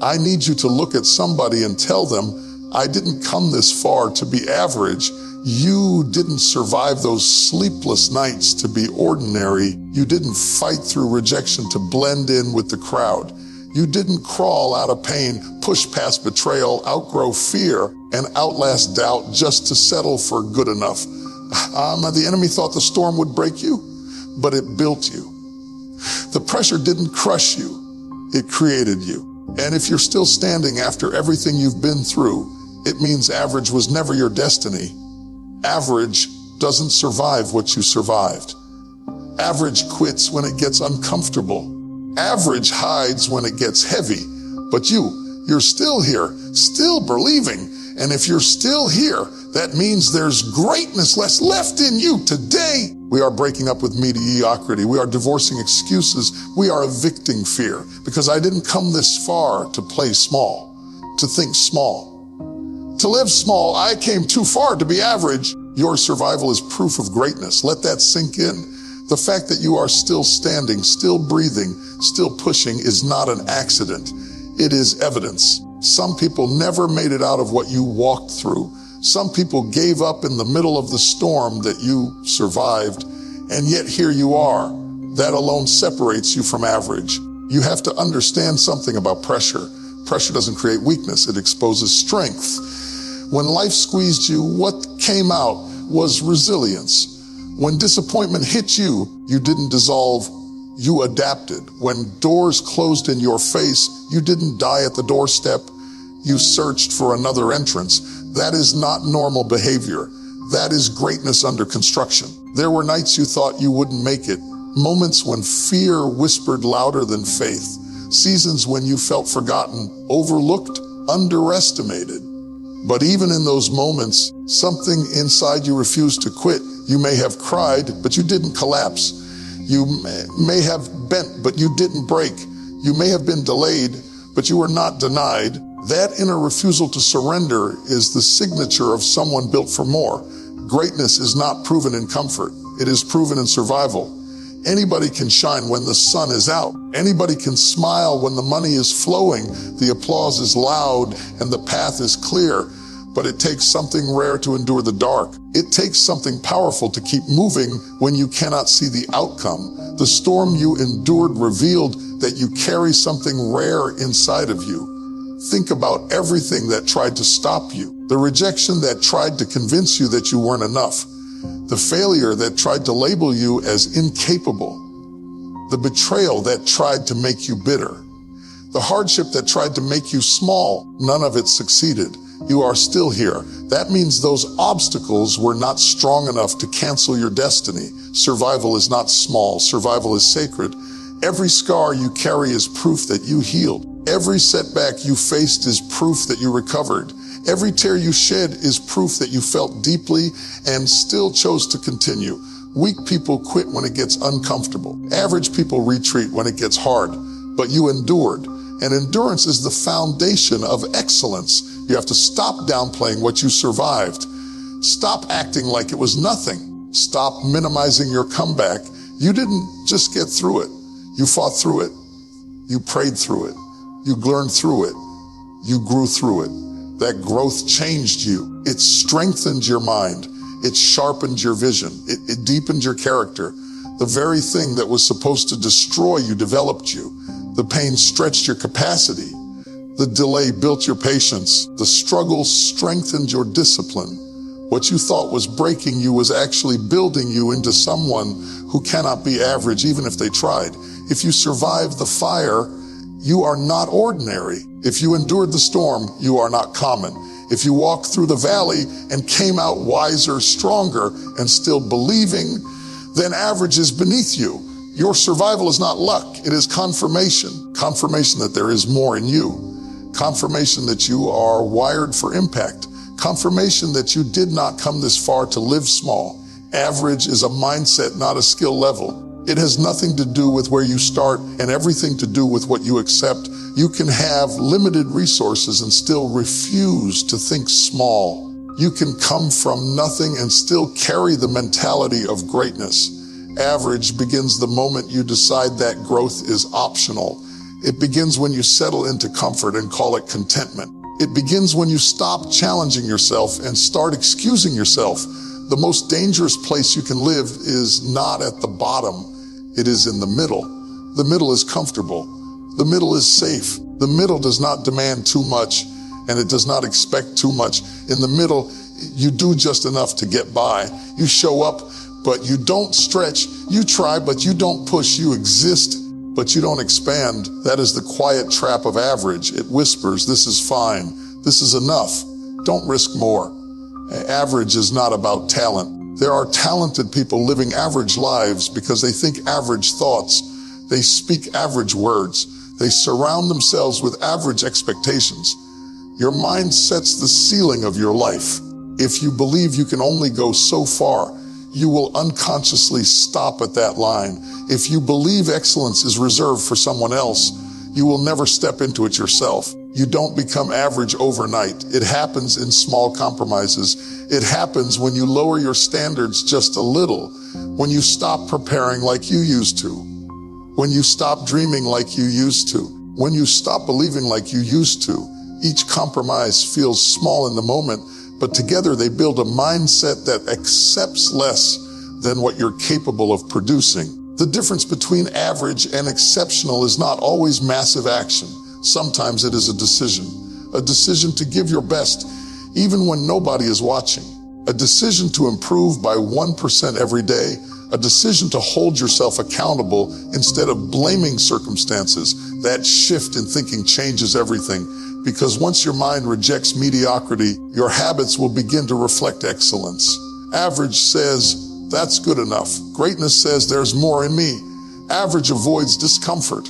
I need you to look at somebody and tell them, I didn't come this far to be average. You didn't survive those sleepless nights to be ordinary. You didn't fight through rejection to blend in with the crowd. You didn't crawl out of pain, push past betrayal, outgrow fear, and outlast doubt just to settle for good enough. The enemy thought the storm would break you, but it built you. The pressure didn't crush you, it created you. And if you're still standing after everything you've been through, it means average was never your destiny. Average doesn't survive what you survived. Average quits when it gets uncomfortable. Average hides when it gets heavy. But you're still here, still believing. And if you're still here, that means there's greatness left in you. Today, we are breaking up with mediocrity. We are divorcing excuses. We are evicting fear. Because I didn't come this far to play small, to think small. To live small, I came too far to be average. Your survival is proof of greatness. Let that sink in. The fact that you are still standing, still breathing, still pushing is not an accident. It is evidence. Some people never made it out of what you walked through. Some people gave up in the middle of the storm that you survived, and yet here you are. That alone separates you from average. You have to understand something about pressure. Pressure doesn't create weakness, it exposes strength. When life squeezed you, what came out was resilience. When disappointment hit you, you didn't dissolve, you adapted. When doors closed in your face, you didn't die at the doorstep, you searched for another entrance. That is not normal behavior. That is greatness under construction. There were nights you thought you wouldn't make it, moments when fear whispered louder than faith, seasons when you felt forgotten, overlooked, underestimated. But even in those moments, something inside you refused to quit. You may have cried, but you didn't collapse. You may have bent, but you didn't break. You may have been delayed, but you were not denied. That inner refusal to surrender is the signature of someone built for more. Greatness is not proven in comfort. It is proven in survival. Anybody can shine when the sun is out. Anybody can smile when the money is flowing, the applause is loud, and the path is clear. But it takes something rare to endure the dark. It takes something powerful to keep moving when you cannot see the outcome. The storm you endured revealed that you carry something rare inside of you. Think about everything that tried to stop you. The rejection that tried to convince you that you weren't enough. The failure that tried to label you as incapable. The betrayal that tried to make you bitter. The hardship that tried to make you small. None of it succeeded. You are still here. That means those obstacles were not strong enough to cancel your destiny. Survival is not small. Survival is sacred. Every scar you carry is proof that you healed. Every setback you faced is proof that you recovered. Every tear you shed is proof that you felt deeply and still chose to continue. Weak people quit when it gets uncomfortable. Average people retreat when it gets hard. But you endured. And endurance is the foundation of excellence. You have to stop downplaying what you survived. Stop acting like it was nothing. Stop minimizing your comeback. You didn't just get through it. You fought through it. You prayed through it. You learned through it. You grew through it. That growth changed you. It strengthened your mind. It sharpened your vision. It deepened your character. The very thing that was supposed to destroy you developed you. The pain stretched your capacity. The delay built your patience. The struggle strengthened your discipline. What you thought was breaking you was actually building you into someone who cannot be average even if they tried. If you survived the fire, you are not ordinary. If you endured the storm, you are not common. If you walked through the valley and came out wiser, stronger, and still believing, then average is beneath you. Your survival is not luck, it is confirmation. Confirmation that there is more in you. Confirmation that you are wired for impact. Confirmation that you did not come this far to live small. Average is a mindset, not a skill level. It has nothing to do with where you start and everything to do with what you accept. You can have limited resources and still refuse to think small. You can come from nothing and still carry the mentality of greatness. Average begins the moment you decide that growth is optional. It begins when you settle into comfort and call it contentment. It begins when you stop challenging yourself and start excusing yourself. The most dangerous place you can live is not at the bottom. It is in the middle. The middle is comfortable. The middle is safe. The middle does not demand too much, and it does not expect too much. In the middle, you do just enough to get by. You show up, but you don't stretch. You try, but you don't push. You exist, but you don't expand. That is the quiet trap of average. It whispers, this is fine. This is enough. Don't risk more. Average is not about talent. There are talented people living average lives because they think average thoughts. They speak average words. They surround themselves with average expectations. Your mind sets the ceiling of your life. If you believe you can only go so far, you will unconsciously stop at that line. If you believe excellence is reserved for someone else, you will never step into it yourself. You don't become average overnight. It happens in small compromises. It happens when you lower your standards just a little, when you stop preparing like you used to, when you stop dreaming like you used to, when you stop believing like you used to. Each compromise feels small in the moment, but together they build a mindset that accepts less than what you're capable of producing. The difference between average and exceptional is not always massive action. Sometimes it is a decision to give your best even when nobody is watching, a decision to improve by 1% every day, a decision to hold yourself accountable instead of blaming circumstances. That shift in thinking changes everything, because once your mind rejects mediocrity, your habits will begin to reflect excellence. Average says, that's good enough. Greatness says, there's more in me. Average avoids discomfort.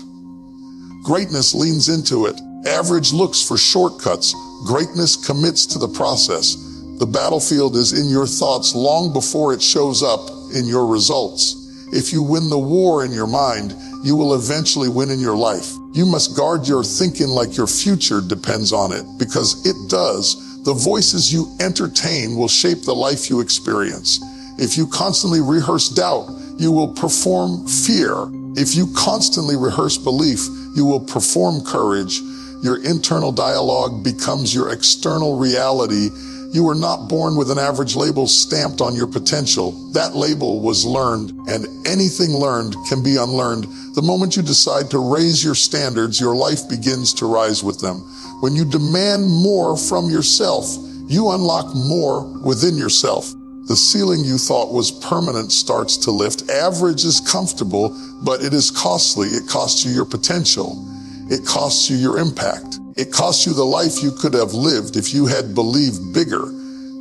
Greatness leans into it. Average looks for shortcuts. Greatness commits to the process. The battlefield is in your thoughts long before it shows up in your results. If you win the war in your mind, you will eventually win in your life. You must guard your thinking like your future depends on it, because it does. The voices you entertain will shape the life you experience. If you constantly rehearse doubt, you will perform fear. If you constantly rehearse belief, you will perform courage. Your internal dialogue becomes your external reality. You were not born with an average label stamped on your potential. That label was learned, and anything learned can be unlearned. The moment you decide to raise your standards, your life begins to rise with them. When you demand more from yourself, you unlock more within yourself. The ceiling you thought was permanent starts to lift. Average is comfortable, but it is costly. It costs you your potential. It costs you your impact. It costs you the life you could have lived if you had believed bigger.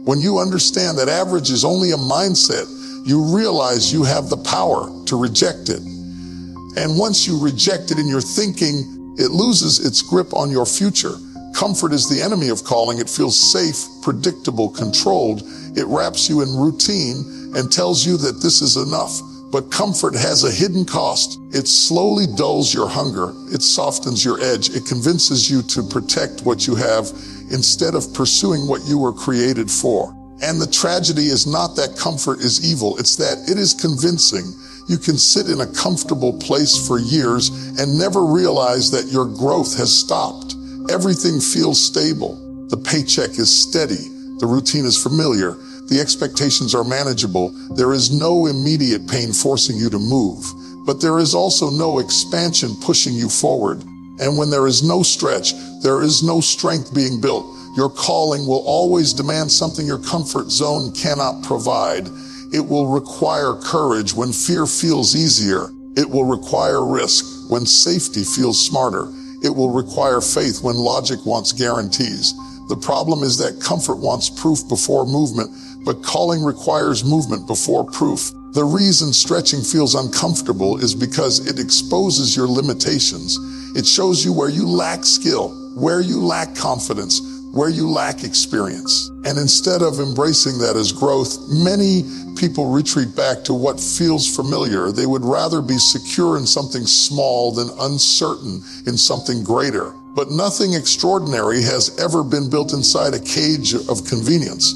When you understand that average is only a mindset, you realize you have the power to reject it. And once you reject it in your thinking, it loses its grip on your future. Comfort is the enemy of calling. It feels safe, predictable, controlled. It wraps you in routine and tells you that this is enough. But comfort has a hidden cost. It slowly dulls your hunger. It softens your edge. It convinces you to protect what you have instead of pursuing what you were created for. And the tragedy is not that comfort is evil. It's that it is convincing. You can sit in a comfortable place for years and never realize that your growth has stopped. Everything feels stable. The paycheck is steady. The routine is familiar. The expectations are manageable. There is no immediate pain forcing you to move, but there is also no expansion pushing you forward. And when there is no stretch, there is no strength being built. Your calling will always demand something your comfort zone cannot provide. It will require courage when fear feels easier. It will require risk when safety feels smarter. It will require faith when logic wants guarantees. The problem is that comfort wants proof before movement, but calling requires movement before proof. The reason stretching feels uncomfortable is because it exposes your limitations. It shows you where you lack skill, where you lack confidence, where you lack experience. And instead of embracing that as growth, many people retreat back to what feels familiar. They would rather be secure in something small than uncertain in something greater. But nothing extraordinary has ever been built inside a cage of convenience.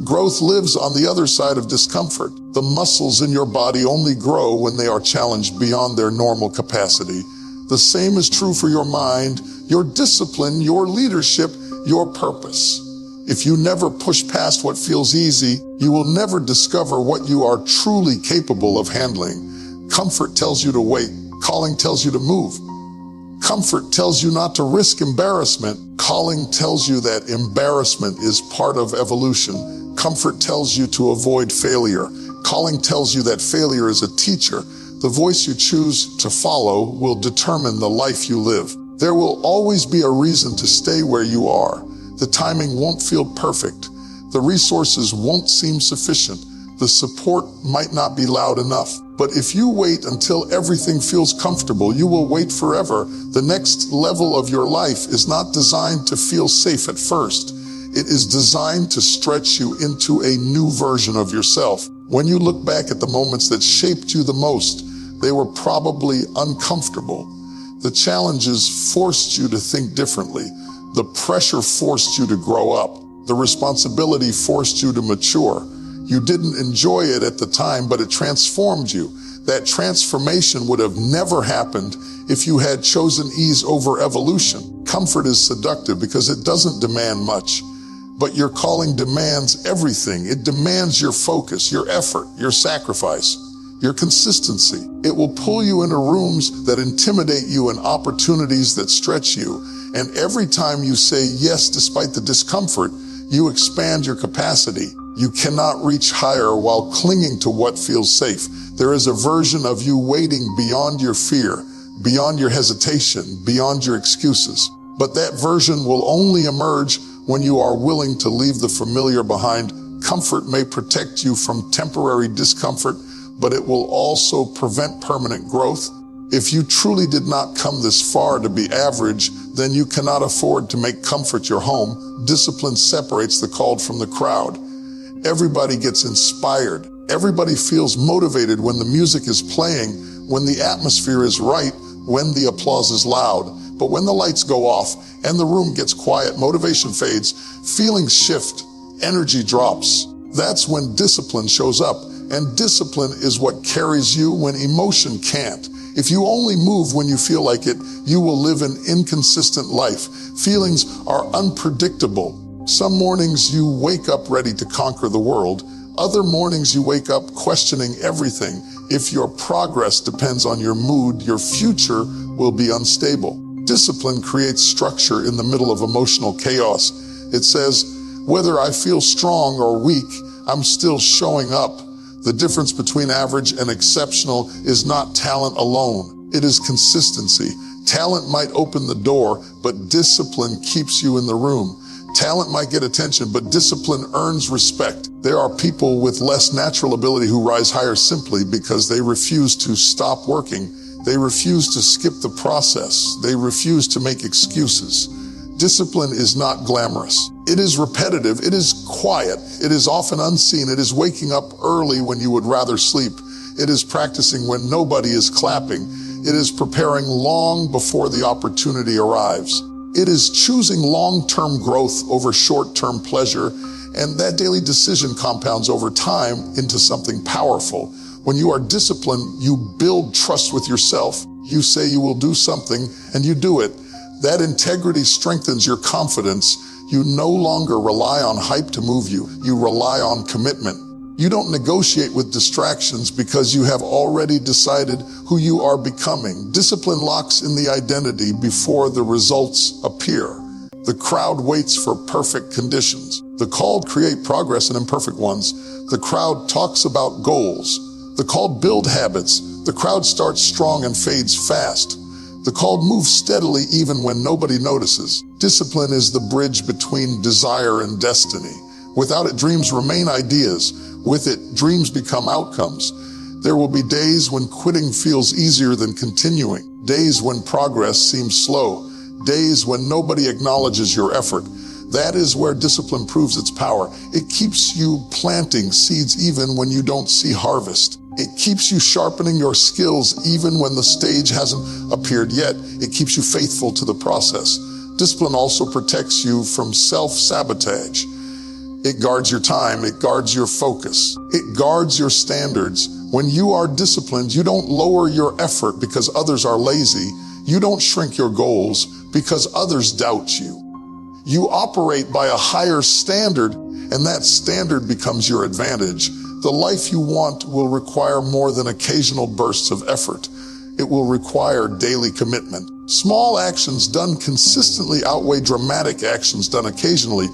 Growth lives on the other side of discomfort. The muscles in your body only grow when they are challenged beyond their normal capacity. The same is true for your mind, your discipline, your leadership, your purpose. If you never push past what feels easy, you will never discover what you are truly capable of handling. Comfort tells you to wait. Calling tells you to move. Comfort tells you not to risk embarrassment. Calling tells you that embarrassment is part of evolution. Comfort tells you to avoid failure. Calling tells you that failure is a teacher. The voice you choose to follow will determine the life you live. There will always be a reason to stay where you are. The timing won't feel perfect. The resources won't seem sufficient. The support might not be loud enough. But if you wait until everything feels comfortable, you will wait forever. The next level of your life is not designed to feel safe at first. It is designed to stretch you into a new version of yourself. When you look back at the moments that shaped you the most, they were probably uncomfortable. The challenges forced you to think differently. The pressure forced you to grow up. The responsibility forced you to mature. You didn't enjoy it at the time, but it transformed you. That transformation would have never happened if you had chosen ease over evolution. Comfort is seductive because it doesn't demand much, but your calling demands everything. It demands your focus, your effort, your sacrifice, your consistency. It will pull you into rooms that intimidate you and opportunities that stretch you. And every time you say yes despite the discomfort, you expand your capacity. You cannot reach higher while clinging to what feels safe. There is a version of you waiting beyond your fear, beyond your hesitation, beyond your excuses. But that version will only emerge when you are willing to leave the familiar behind. Comfort may protect you from temporary discomfort, but it will also prevent permanent growth. If you truly did not come this far to be average, then you cannot afford to make comfort your home. Discipline separates the called from the crowd. Everybody gets inspired. Everybody feels motivated when the music is playing, when the atmosphere is right, when the applause is loud. But when the lights go off and the room gets quiet, motivation fades, feelings shift, energy drops. That's when discipline shows up. And discipline is what carries you when emotion can't. If you only move when you feel like it, you will live an inconsistent life. Feelings are unpredictable. Some mornings you wake up ready to conquer the world. Other mornings you wake up questioning everything. If your progress depends on your mood, your future will be unstable. Discipline creates structure in the middle of emotional chaos. It says, whether I feel strong or weak, I'm still showing up. The difference between average and exceptional is not talent alone. It is consistency. Talent might open the door, but discipline keeps you in the room. Talent might get attention, but discipline earns respect. There are people with less natural ability who rise higher simply because they refuse to stop working. They refuse to skip the process. They refuse to make excuses. Discipline is not glamorous. It is repetitive. It is quiet. It is often unseen. It is waking up early when you would rather sleep. It is practicing when nobody is clapping. It is preparing long before the opportunity arrives. It is choosing long-term growth over short-term pleasure, and that daily decision compounds over time into something powerful. When you are disciplined, you build trust with yourself. You say you will do something, and you do it. That integrity strengthens your confidence. You no longer rely on hype to move you. You rely on commitment. You don't negotiate with distractions because you have already decided who you are becoming. Discipline locks in the identity before the results appear. The crowd waits for perfect conditions. The called create progress in imperfect ones. The crowd talks about goals. The called build habits. The crowd starts strong and fades fast. The called moves steadily even when nobody notices. Discipline is the bridge between desire and destiny. Without it, dreams remain ideas. With it, dreams become outcomes. There will be days when quitting feels easier than continuing. Days when progress seems slow. Days when nobody acknowledges your effort. That is where discipline proves its power. It keeps you planting seeds even when you don't see harvest. It keeps you sharpening your skills even when the stage hasn't appeared yet. It keeps you faithful to the process. Discipline also protects you from self-sabotage. It guards your time. It guards your focus. It guards your standards. When you are disciplined, you don't lower your effort because others are lazy. You don't shrink your goals because others doubt you. You operate by a higher standard, and that standard becomes your advantage. The life you want will require more than occasional bursts of effort. It will require daily commitment. Small actions done consistently outweigh dramatic actions done occasionally.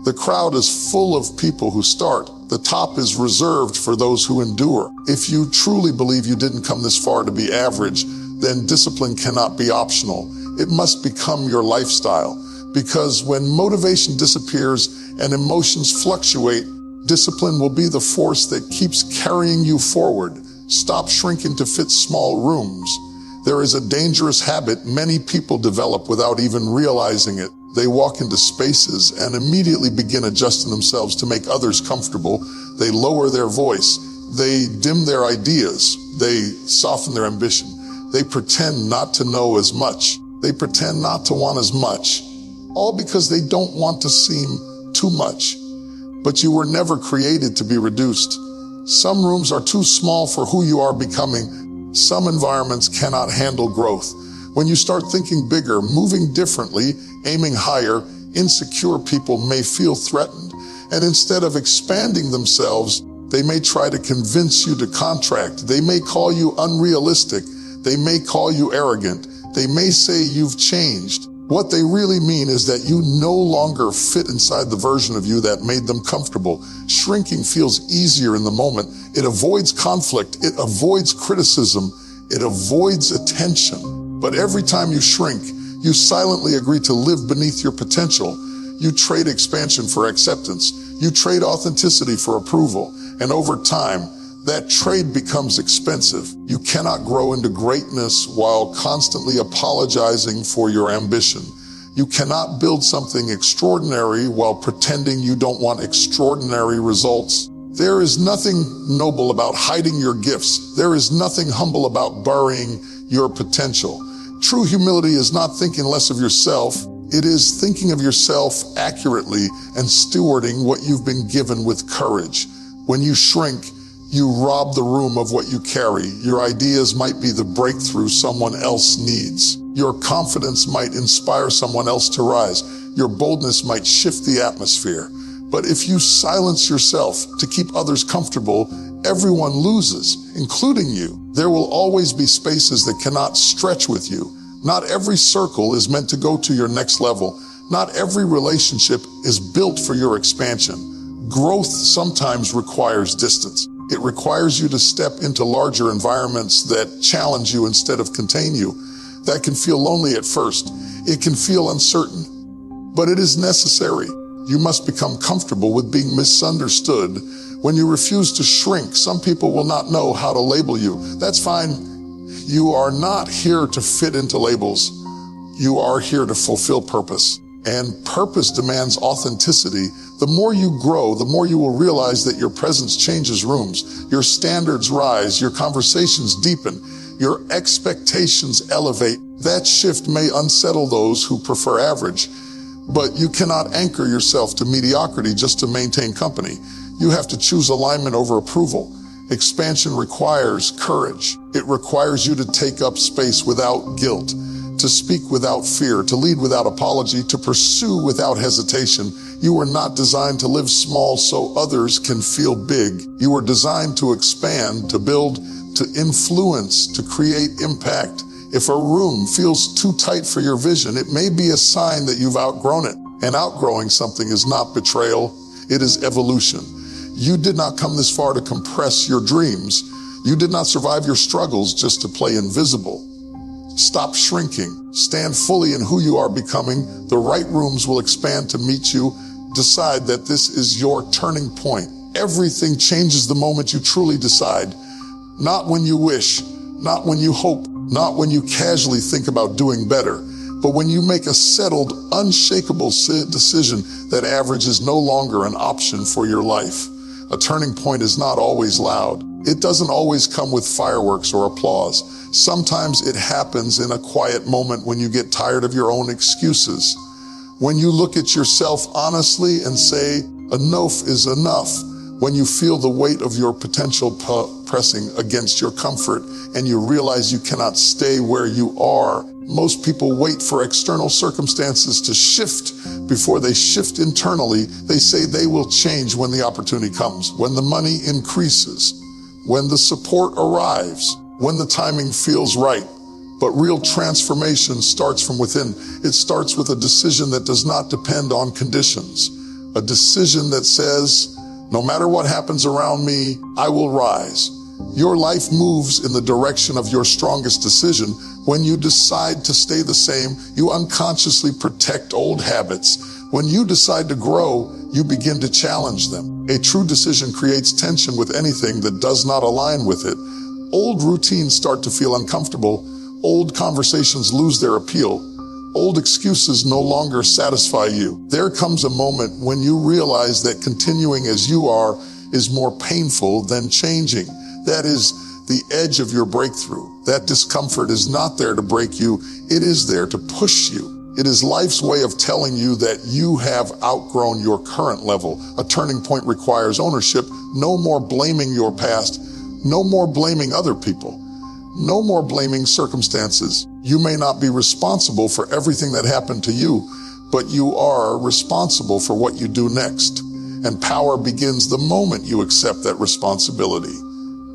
The crowd is full of people who start. The top is reserved for those who endure. If you truly believe you didn't come this far to be average, then discipline cannot be optional. It must become your lifestyle. Because when motivation disappears and emotions fluctuate, discipline will be the force that keeps carrying you forward. Stop shrinking to fit small rooms. There is a dangerous habit many people develop without even realizing it. They walk into spaces and immediately begin adjusting themselves to make others comfortable. They lower their voice. They dim their ideas. They soften their ambition. They pretend not to know as much. They pretend not to want as much. All because they don't want to seem too much. But you were never created to be reduced. Some rooms are too small for who you are becoming. Some environments cannot handle growth. When you start thinking bigger, moving differently, aiming higher, insecure people may feel threatened. And instead of expanding themselves, they may try to convince you to contract. They may call you unrealistic. They may call you arrogant. They may say you've changed. What they really mean is that you no longer fit inside the version of you that made them comfortable. Shrinking feels easier in the moment. It avoids conflict. It avoids criticism. It avoids attention. But every time you shrink, you silently agree to live beneath your potential. You trade expansion for acceptance. You trade authenticity for approval. And over time, that trade becomes expensive. You cannot grow into greatness while constantly apologizing for your ambition. You cannot build something extraordinary while pretending you don't want extraordinary results. There is nothing noble about hiding your gifts. There is nothing humble about burying your potential. True humility is not thinking less of yourself. It is thinking of yourself accurately and stewarding what you've been given with courage. When you shrink, you rob the room of what you carry. Your ideas might be the breakthrough someone else needs. Your confidence might inspire someone else to rise. Your boldness might shift the atmosphere. But if you silence yourself to keep others comfortable, everyone loses, including you. There will always be spaces that cannot stretch with you. Not every circle is meant to go to your next level. Not every relationship is built for your expansion. Growth sometimes requires distance. It requires you to step into larger environments that challenge you instead of contain you. That can feel lonely at first. It can feel uncertain, but it is necessary. You must become comfortable with being misunderstood. When you refuse to shrink, some people will not know how to label you. That's fine. You are not here to fit into labels. You are here to fulfill purpose. And purpose demands authenticity. The more you grow, the more you will realize that your presence changes rooms. Your standards rise, your conversations deepen, your expectations elevate. That shift may unsettle those who prefer average, but you cannot anchor yourself to mediocrity just to maintain company. You have to choose alignment over approval. Expansion requires courage. It requires you to take up space without guilt, to speak without fear, to lead without apology, to pursue without hesitation. You were not designed to live small so others can feel big. You were designed to expand, to build, to influence, to create impact. If a room feels too tight for your vision, it may be a sign that you've outgrown it. And outgrowing something is not betrayal, it is evolution. You did not come this far to compress your dreams. You did not survive your struggles just to play invisible. Stop shrinking. Stand fully in who you are becoming. The right rooms will expand to meet you. Decide that this is your turning point. Everything changes the moment you truly decide. Not when you wish, not when you hope, not when you casually think about doing better, but when you make a settled, unshakable decision that average is no longer an option for your life. A turning point is not always loud. It doesn't always come with fireworks or applause. Sometimes it happens in a quiet moment when you get tired of your own excuses. When you look at yourself honestly and say, enough is enough. When you feel the weight of your potential pressing against your comfort and you realize you cannot stay where you are. Most people wait for external circumstances to shift before they shift internally. They say they will change when the opportunity comes, when the money increases, when the support arrives, when the timing feels right. But real transformation starts from within. It starts with a decision that does not depend on conditions. A decision that says, no matter what happens around me, I will rise. Your life moves in the direction of your strongest decision. When you decide to stay the same, you unconsciously protect old habits. When you decide to grow, you begin to challenge them. A true decision creates tension with anything that does not align with it. Old routines start to feel uncomfortable. Old conversations lose their appeal. Old excuses no longer satisfy you. There comes a moment when you realize that continuing as you are is more painful than changing. That is the edge of your breakthrough. That discomfort is not there to break you. It is there to push you. It is life's way of telling you that you have outgrown your current level. A turning point requires ownership. No more blaming your past. No more blaming other people. No more blaming circumstances. You may not be responsible for everything that happened to you, but you are responsible for what you do next. And power begins the moment you accept that responsibility.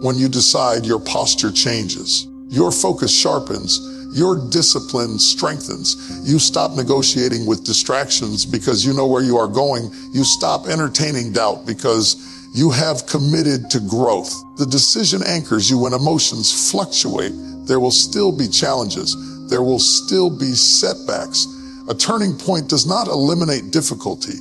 When you decide, your posture changes. Your focus sharpens. Your discipline strengthens. You stop negotiating with distractions because you know where you are going. You stop entertaining doubt because you have committed to growth. The decision anchors you when emotions fluctuate. There will still be challenges. There will still be setbacks. A turning point does not eliminate difficulty.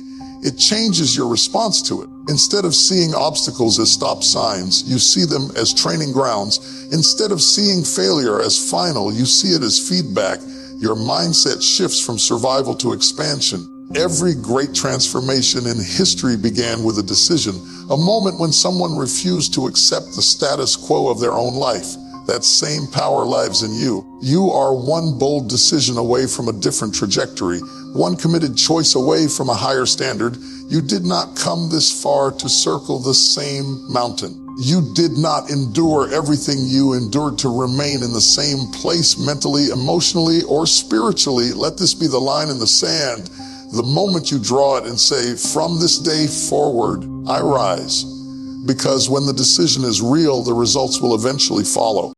It changes your response to it. Instead of seeing obstacles as stop signs, you see them as training grounds. Instead of seeing failure as final, you see it as feedback. Your mindset shifts from survival to expansion. Every great transformation in history began with a decision, a moment when someone refused to accept the status quo of their own life. That same power lives in you. You are one bold decision away from a different trajectory, one committed choice away from a higher standard. You did not come this far to circle the same mountain. You did not endure everything you endured to remain in the same place mentally, emotionally, or spiritually. Let this be the line in the sand. The moment you draw it and say, from this day forward, I rise. Because when the decision is real, the results will eventually follow.